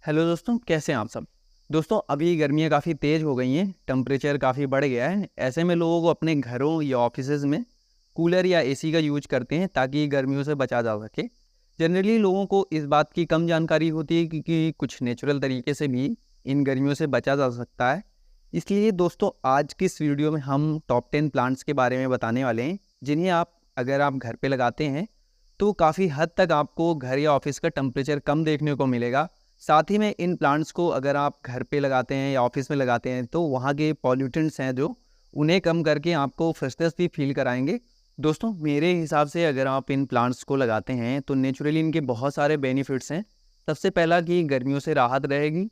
Hello दोस्तों, कैसे हैं आप सब। दोस्तों, अभी गर्मियाँ काफ़ी तेज़ हो गई हैं, टेम्परेचर काफ़ी बढ़ गया है। ऐसे में लोगों को अपने घरों या ऑफिसेज़ में कूलर या एसी का यूज करते हैं ताकि गर्मियों से बचा जा सके। जनरली लोगों को इस बात की कम जानकारी होती है कि कुछ नेचुरल तरीके से भी इन गर्मियों से बचा जा सकता है। इसलिए दोस्तों, आज की इस वीडियो में हम टॉप 10 प्लांट्स के बारे में बताने वाले हैं, जिन्हें अगर आप घर पे लगाते हैं तो काफ़ी हद तक आपको घर या ऑफिस का टेम्परेचर कम देखने को मिलेगा। साथ ही में इन प्लांट्स को अगर आप घर पे लगाते हैं या ऑफिस में लगाते हैं तो वहाँ के पॉल्यूटेंट्स हैं जो उन्हें कम करके आपको फ्रेशनेस भी फील कराएंगे। दोस्तों, मेरे हिसाब से अगर आप इन प्लांट्स को लगाते हैं तो नेचुरली इनके बहुत सारे बेनिफिट्स हैं। सबसे पहला कि गर्मियों से राहत रहेगी।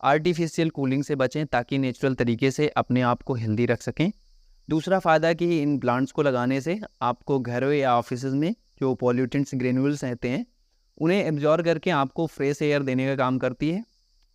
आर्टिफिशियल कूलिंग से बचें ताकि नेचुरल तरीके से अपने आप को हेल्दी रख सकें। दूसरा फ़ायदा कि इन प्लांट्स को लगाने से आपको घरों या ऑफिस में जो पॉल्यूटेंट्स ग्रेन्यूल्स रहते हैं उन्हें एब्जॉर्ब करके आपको फ्रेश एयर देने का काम करती है।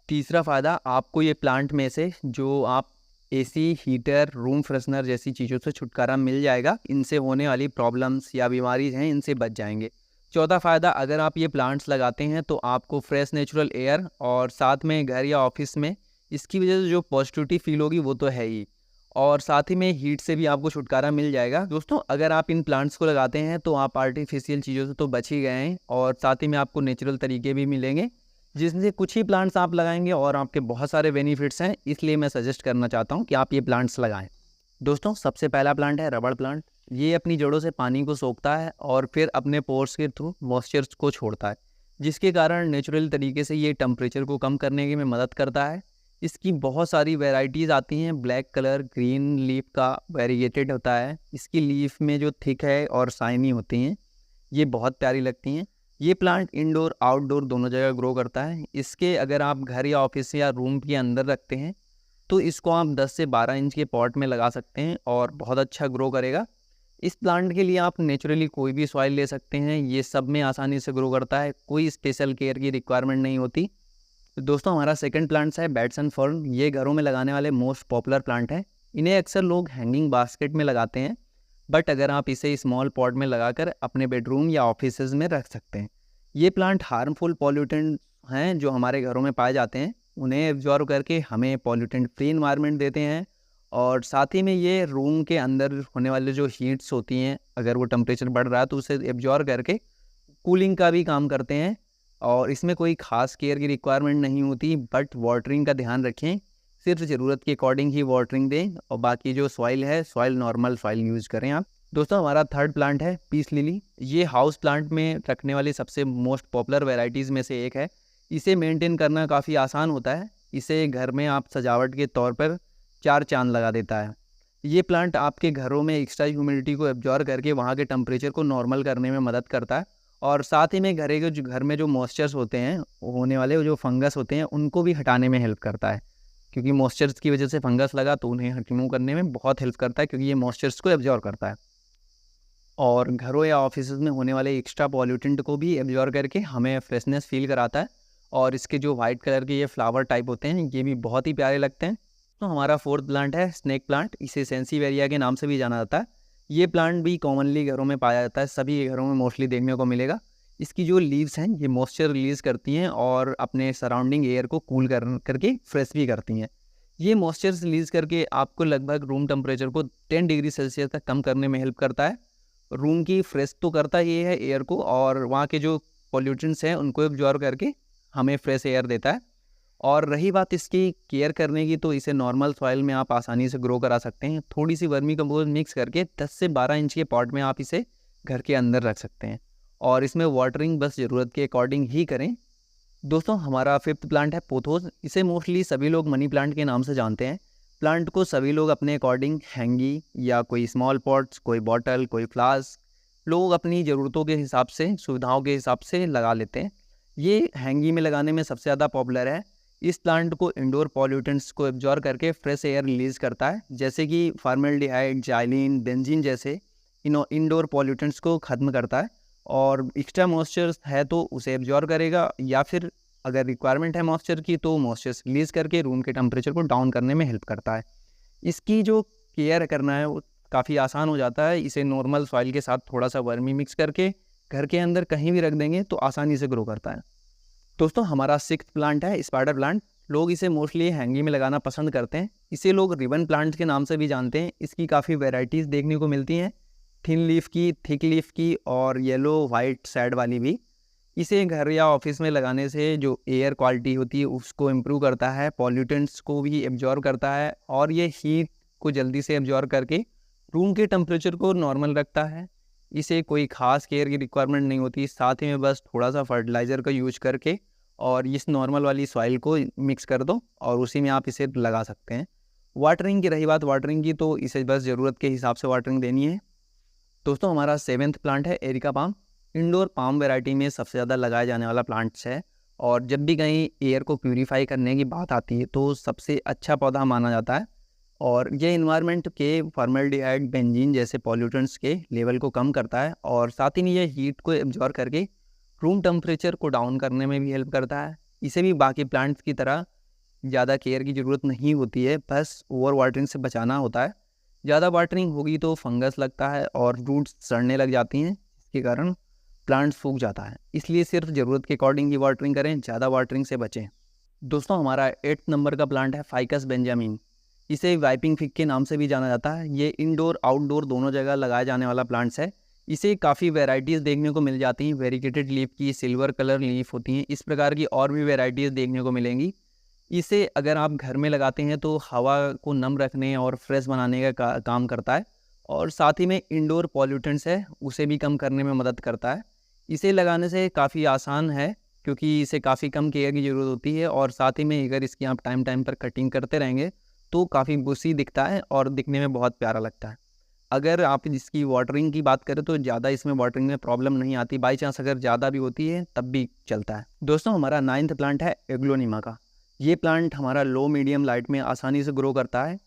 तीसरा फ़ायदा, आपको ये प्लांट में से जो आप एसी, हीटर, रूम फ्रेशनर जैसी चीज़ों से छुटकारा मिल जाएगा। इनसे होने वाली प्रॉब्लम्स या बीमारी हैं इनसे बच जाएंगे। चौथा फ़ायदा, अगर आप ये प्लांट्स लगाते हैं तो आपको फ्रेश नेचुरल एयर और साथ में घर या ऑफिस में इसकी वजह से जो पॉजिटिविटी फील होगी वो तो है ही, और साथ ही में हीट से भी आपको छुटकारा मिल जाएगा। दोस्तों, अगर आप इन प्लांट्स को लगाते हैं तो आप आर्टिफिशियल चीज़ों से तो बच ही गए हैं और साथ ही में आपको नेचुरल तरीके भी मिलेंगे, जिसमें कुछ ही प्लांट्स आप लगाएंगे और आपके बहुत सारे बेनिफिट्स हैं। इसलिए मैं सजेस्ट करना चाहता हूँ कि आप ये प्लांट्स लगाएं। दोस्तों, सबसे पहला प्लांट है रबड़ प्लांट। ये अपनी जड़ों से पानी को सोखता है और फिर अपने पोर्स के थ्रू मॉइस्चर्स को छोड़ता है, जिसके कारण नेचुरल तरीके से ये टेम्परेचर को कम करने में मदद करता है। इसकी बहुत सारी वैरायटीज़ आती हैं। ब्लैक कलर, ग्रीन लीफ का वेरिएटेड होता है। इसकी लीफ में जो थिक है और शाइनी होती हैं, ये बहुत प्यारी लगती हैं। ये प्लांट इंडोर आउटडोर दोनों जगह ग्रो करता है। इसके अगर आप घर या ऑफिस या रूम के अंदर रखते हैं तो इसको आप 10 से 12 इंच के पॉट में लगा सकते हैं और बहुत अच्छा ग्रो करेगा। इस प्लांट के लिए आप नेचुरली कोई भी सॉइल ले सकते हैं, ये सब में आसानी से ग्रो करता है, कोई स्पेशल केयर की रिक्वायरमेंट नहीं होती। तो दोस्तों, हमारा सेकंड प्लांट्स है बैट्सन फर्न। ये घरों में लगाने वाले मोस्ट पॉपुलर प्लांट है। इन्हें अक्सर लोग हैंगिंग बास्केट में लगाते हैं, बट अगर आप इसे स्मॉल पॉट में लगाकर अपने बेडरूम या ऑफिसेज में रख सकते हैं। ये प्लांट हार्मफुल पॉल्यूटेंट हैं जो हमारे घरों में पाए जाते हैं, उन्हें एब्जॉर्ब करके हमें पॉल्यूटेंट फ्री इन्वायरमेंट देते हैं। और साथ ही में ये रूम के अंदर होने वाले जो हीट्स होती हैं, अगर वो टेम्परेचर बढ़ रहा है तो उसे एब्जॉर्ब करके कूलिंग का भी काम करते हैं। और इसमें कोई ख़ास केयर की रिक्वायरमेंट नहीं होती, बट वाटरिंग का ध्यान रखें। सिर्फ ज़रूरत के अकॉर्डिंग ही वाटरिंग दें और बाकी जो सॉइल है, सॉइल नॉर्मल सॉइल यूज़ करें आप। दोस्तों, हमारा थर्ड प्लांट है पीस लिली। ये हाउस प्लांट में रखने वाली सबसे मोस्ट पॉपुलर वेराइटीज़ में से एक है। इसे मेंटेन करना काफ़ी आसान होता है। इसे घर में आप सजावट के तौर पर 4 चांद लगा देता है। ये प्लांट आपके घरों में एक्स्ट्रा ह्यूमिडिटी को एब्जॉर्ब करके वहाँ के टेम्परेचर को नॉर्मल करने में मदद करता है। और साथ ही में घर में जो मॉइस्चर्स होते हैं, होने वाले जो फंगस होते हैं, उनको भी हटाने में हेल्प करता है। क्योंकि मॉइस्चर्स की वजह से फंगस लगा तो उन्हें रिमूव करने में बहुत हेल्प करता है, क्योंकि ये मॉइस्चर्स को एब्जॉर्ब करता है। और घरों या ऑफिस में होने वाले एक्स्ट्रा पॉल्यूटेंट को भी एब्जॉर्ब करके हमें फ्रेशनेस फील कराता है। और इसके जो वाइट कलर के ये फ्लावर टाइप होते हैं, ये भी बहुत ही प्यारे लगते हैं। तो हमारा फोर्थ प्लांट है स्नेक प्लांट। इसे सेंसीवेरिया के नाम से भी जाना जाता है। ये प्लांट भी कॉमनली घरों में पाया जाता है, सभी घरों में मोस्टली देखने को मिलेगा। इसकी जो लीव्स हैं ये मॉइस्चर रिलीज़ करती हैं और अपने सराउंडिंग एयर को कूल करके फ्रेश भी करती हैं। ये मॉइस्चर रिलीज़ करके आपको लगभग रूम टेम्परेचर को 10 डिग्री सेल्सियस तक कम करने में हेल्प करता है। रूम की फ्रेश तो करता ही है एयर को, और वहाँ के जो पॉल्यूटेंट्स हैं उनको एब्जॉर्ब करके हमें फ्रेश एयर देता है। और रही बात इसकी केयर करने की, तो इसे नॉर्मल सॉइल में आप आसानी से ग्रो करा सकते हैं। थोड़ी सी वर्मी कंपोस्ट मिक्स करके 10 से 12 इंच के पॉट में आप इसे घर के अंदर रख सकते हैं और इसमें वाटरिंग बस ज़रूरत के अकॉर्डिंग ही करें। दोस्तों, हमारा फिफ्थ प्लांट है पोथोस। इसे मोस्टली सभी लोग मनी प्लांट के नाम से जानते हैं। प्लांट को सभी लोग अपने अकॉर्डिंग हैंगी या कोई स्मॉल पॉट्स, कोई बॉटल, कोई फ्लास्क, लोग अपनी ज़रूरतों के हिसाब से, सुविधाओं के हिसाब से लगा लेते हैं। ये हैंगी में लगाने में सबसे ज़्यादा पॉपुलर है। इस प्लांट को इंडोर पॉल्यूटेंट्स को एब्जॉर्ब करके फ्रेश एयर रिलीज़ करता है, जैसे कि फॉर्मेल्डिहाइड, जाइलिन, बेंजीन जैसे इंडोर पॉल्यूटेंट्स को ख़त्म करता है। और एक्स्ट्रा मॉइस्चर है तो उसे एब्जॉर्ब करेगा, या फिर अगर रिक्वायरमेंट है मॉइस्चर की तो मॉइस्चर रिलीज़ करके रूम के टेम्परेचर को डाउन करने में हेल्प करता है। इसकी जो केयर करना है वो काफ़ी आसान हो जाता है। इसे नॉर्मल सॉइल के साथ थोड़ा सा वर्मी मिक्स करके घर के अंदर कहीं भी रख देंगे तो आसानी से ग्रो करता है। दोस्तों हमारा सिक्स्थ प्लांट है स्पाइडर प्लांट। लोग इसे मोस्टली हैंगी में लगाना पसंद करते हैं। इसे लोग रिबन प्लांट के नाम से भी जानते हैं। इसकी काफ़ी वेराइटीज़ देखने को मिलती हैं, थिन लीफ की, थिक लीफ की और येलो वाइट साइड वाली भी। इसे घर या ऑफिस में लगाने से जो एयर क्वालिटी होती है उसको इम्प्रूव करता है, पॉल्यूटेंट्स को भी एब्जॉर्ब करता है और ये हीट को जल्दी से एब्जॉर्ब करके रूम के टेम्परेचर को नॉर्मल रखता है। इसे कोई खास केयर की रिक्वायरमेंट नहीं होती, साथ ही में बस थोड़ा सा फर्टिलाइज़र का यूज करके और इस नॉर्मल वाली सॉइल को मिक्स कर दो और उसी में आप इसे लगा सकते हैं। वाटरिंग की रही बात वाटरिंग की, तो इसे बस ज़रूरत के हिसाब से वाटरिंग देनी है। दोस्तों हमारा सेवेंथ प्लांट है areca palm. Indoor palm variety में सबसे ज़्यादा लगाया जाने वाला प्लांट्स है और जब भी कहीं एयर को प्यूरीफाई करने की बात आती है तो सबसे अच्छा पौधा माना जाता है और ये इन्वायरमेंट के फॉर्मल्डिहाइड, बेंजीन जैसे पॉल्यूटेंट्स के लेवल को कम करता है और साथ ही में ये हीट को एब्जॉर्ब करके रूम टेम्परेचर को डाउन करने में भी हेल्प करता है। इसे भी बाकी प्लांट्स की तरह ज़्यादा केयर की ज़रूरत नहीं होती है, बस ओवर वाटरिंग से बचाना होता है। ज़्यादा वाटरिंग होगी तो फंगस लगता है और रूट्स सड़ने लग जाती हैं, जिसके कारण प्लांट सूख जाता है। इसलिए सिर्फ ज़रूरत के अकॉर्डिंग ही वाटरिंग करें, ज़्यादा वाटरिंग से बचें। दोस्तों हमारा 8th नंबर का प्लांट है फाइकस बेंजामिन। इसे वाइपिंग फिग के नाम से भी जाना जाता है। ये इंडोर आउटडोर दोनों जगह लगाया जाने वाला प्लांट्स है। इसे काफ़ी वेराइटीज़ देखने को मिल जाती हैं, वेरिकेटेड लीफ की, सिल्वर कलर लीफ होती हैं, इस प्रकार की और भी वेराइटीज़ देखने को मिलेंगी। इसे अगर आप घर में लगाते हैं तो हवा को नम रखने और फ्रेश बनाने का काम करता है और साथ ही में इंडोर पॉल्यूटेंट्स है उसे भी कम करने में मदद करता है। इसे लगाने से काफ़ी आसान है क्योंकि इसे काफ़ी कम केयर की ज़रूरत होती है और साथ ही में अगर इसकी आप टाइम टाइम पर कटिंग करते रहेंगे तो काफ़ी बुशी दिखता है और दिखने में बहुत प्यारा लगता है। अगर आप इसकी वाटरिंग की बात करें तो ज़्यादा इसमें वाटरिंग में प्रॉब्लम नहीं आती, बाई चांस अगर ज़्यादा भी होती है तब भी चलता है। दोस्तों हमारा 9th प्लांट है एग्लोनिमा का। ये प्लांट हमारा लो मीडियम लाइट में आसानी से ग्रो करता है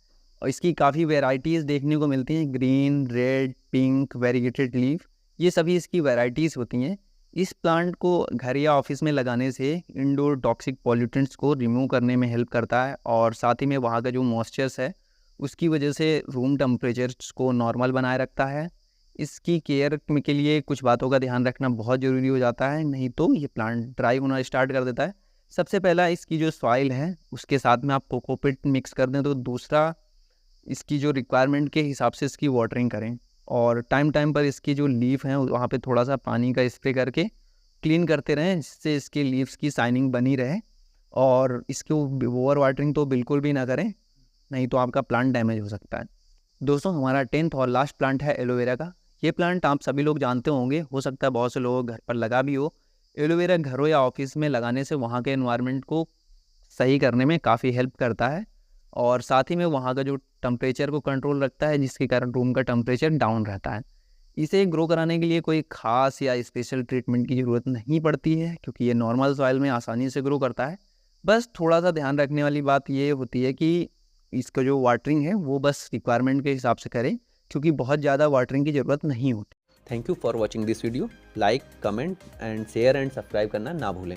और इसकी काफ़ी वेराइटीज़ देखने को मिलती हैं, green, red, pink, variegated leaf, ये सभी इसकी वेराइटीज़ होती हैं। इस प्लांट को घर या ऑफिस में लगाने से इंडोर टॉक्सिक पॉल्यूटेंट्स को रिमूव करने में हेल्प करता है और साथ ही में वहाँ का जो मॉइस्चर्स है उसकी वजह से रूम टेम्परेचर्स को नॉर्मल बनाए रखता है। इसकी केयर के लिए कुछ बातों का ध्यान रखना बहुत ज़रूरी हो जाता है, नहीं तो ये प्लांट ड्राई होना स्टार्ट कर देता है। सबसे पहला इसकी जो सॉइल है उसके साथ में आप कोकोपीट मिक्स कर दें, तो दूसरा इसकी जो रिक्वायरमेंट के हिसाब से इसकी वाटरिंग करें और टाइम टाइम पर इसकी जो लीफ हैं वहाँ पे थोड़ा सा पानी का स्प्रे करके क्लीन करते रहें, जिससे इसके लीव्स की शाइनिंग बनी रहे। और इसको ओवर वाटरिंग तो बिल्कुल भी ना करें, नहीं तो आपका प्लांट डैमेज हो सकता है। दोस्तों हमारा 10th और लास्ट प्लांट है एलोवेरा का। ये प्लांट आप सभी लोग जानते होंगे, हो सकता है बहुत से लोगों घर पर लगा भी हो। एलोवेरा घरों या ऑफिस में लगाने से वहाँ के एनवायरनमेंट को सही करने में काफ़ी हेल्प करता है और साथ ही में वहाँ का जो टेम्परेचर को कंट्रोल रखता है, जिसके कारण रूम का टेम्परेचर डाउन रहता है। इसे ग्रो कराने के लिए कोई ख़ास या स्पेशल ट्रीटमेंट की ज़रूरत नहीं पड़ती है क्योंकि ये नॉर्मल सॉइल में आसानी से ग्रो करता है। बस थोड़ा सा ध्यान रखने वाली बात ये होती है कि इसका जो वाटरिंग है वो बस रिक्वायरमेंट के हिसाब से करें, क्योंकि बहुत ज़्यादा वाटरिंग की ज़रूरत नहीं होती। Thank you for watching this video. Like, comment and share and subscribe करना ना भूलें।